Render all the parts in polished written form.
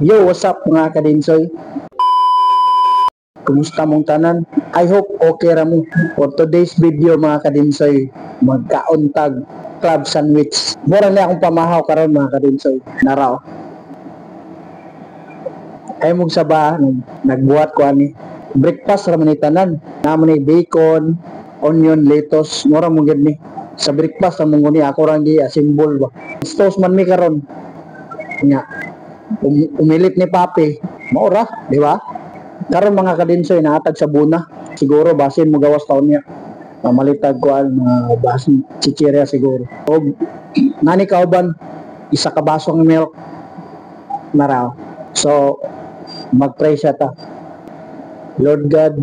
Yo, what's up mga kadinsoy? Kumusta mong tanan? I hope okay ra mo. For today's video mga kadinsoy, magkauntag club sandwich. Mura na akong pamahaw karon mga kadinsoy. Naraw. Ay mong saba, nagbuhat ko ani. Breakfast ra man ni tanan. Naman ni bacon, onion, lettuce, mura mo gid ni. Sa breakfast ra mong ni ako ra gi symbol ba. Toast man mi karon. Nya. Umilit ni Papi. Maura, di ba? Karon mga kadinsoy naatag sa buna. Siguro basin mo gawas taon niya. Mamalitag ko ang basin chichirya siguro. O nani kauban isa ka basong milk naraw. So mag-pray siya ta. Lord God,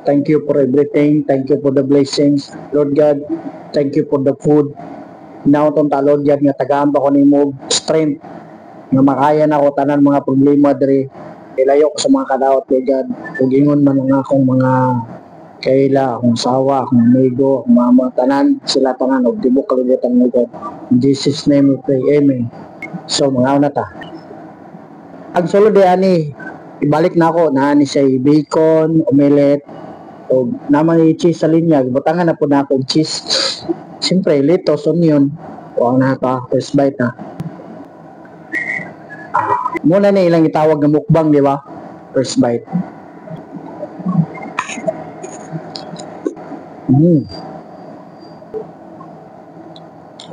thank you for everything. Thank you for the blessings. Lord God, thank you for the food. Now tong ta Lord God nga tagaan pa ko nimo strength nga makaya na ako tanan mga problema diri. Ilayo ko sa mga kadawat Lord God. Ug ingon man ang akong mga kaila, akong sawa, akong amigo, akong mama, tanan sila tanan og tibok kalibutan mo God. In Jesus name we pray. Amen. So mga una ta. Ang sulod ani ibalik na ako na ni say bacon, omelette o naman ni cheese sa linya. Butangan na po na ako cheese. Siyempre, lettuce, onion. O ang naka, first bite na. Muna na ilang itawag na mukbang, di ba? First bite.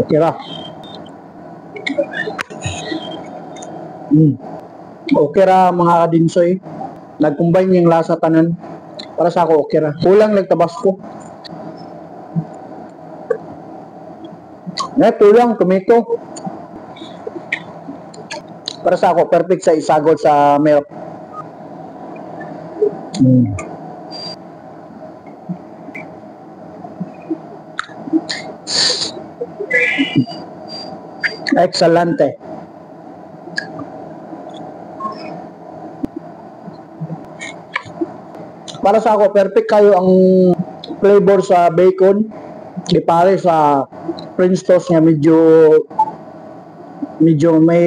Okay ra. Okay ra mga kadinsoy. Nag-combine yung lasa tanan. Para sa ako okay ra. Kulang lang tabasco. Kulang tomato. Para sa ako perfect sa isagol sa milk. Excelente. Para sa ako, perfect kayo ang flavor sa bacon. Di pare sa French toast nga medyo may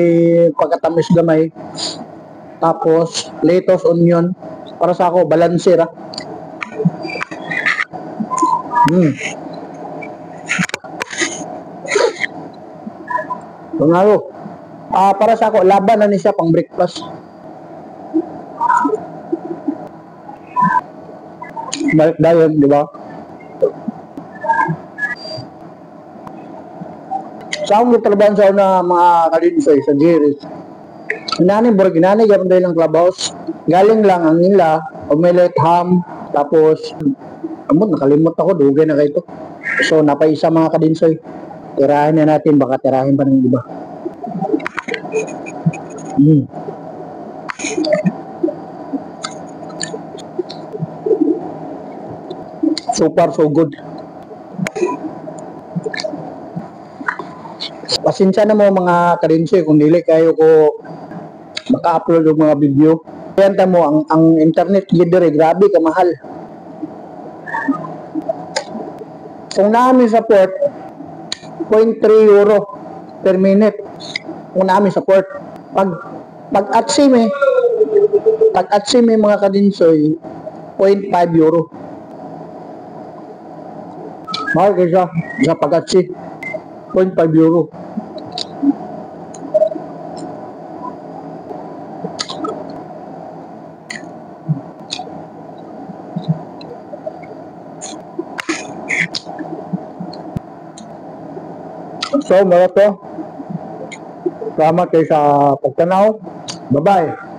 pagkatamis gamay. Tapos, lettuce, onion. Para sa ako, balanse ra. Panalo. Para sa ako, laban na ni siya pang breakfast. Balik dayon, di ba? Sa akong trabaho sa una mga kadinsoy sa Jiris. Inani burg inani gamit dahil ng clubhouse. Galing lang ang nila, omelette, ham, tapos nakalimot ako, dugay na kayo. So napaisa mga kadinsoy. Tirahin na natin, baka tirahin pa ng iba. So far, so good. Pasensya na mo mga kadinsoy kung dili kayo ko maka-upload yung mga video. Kaya mo, ang internet leader grabe ka mahal. Kung namin support, 0.3 euro per minute. Kung namin support. Pag-atsime mga kadinsoy, 0.5 euro. Mahal kayo sa pag-atsi. 0.5 euro. So, mga to. Salamat kayo sa pagtanaw. Bye-bye.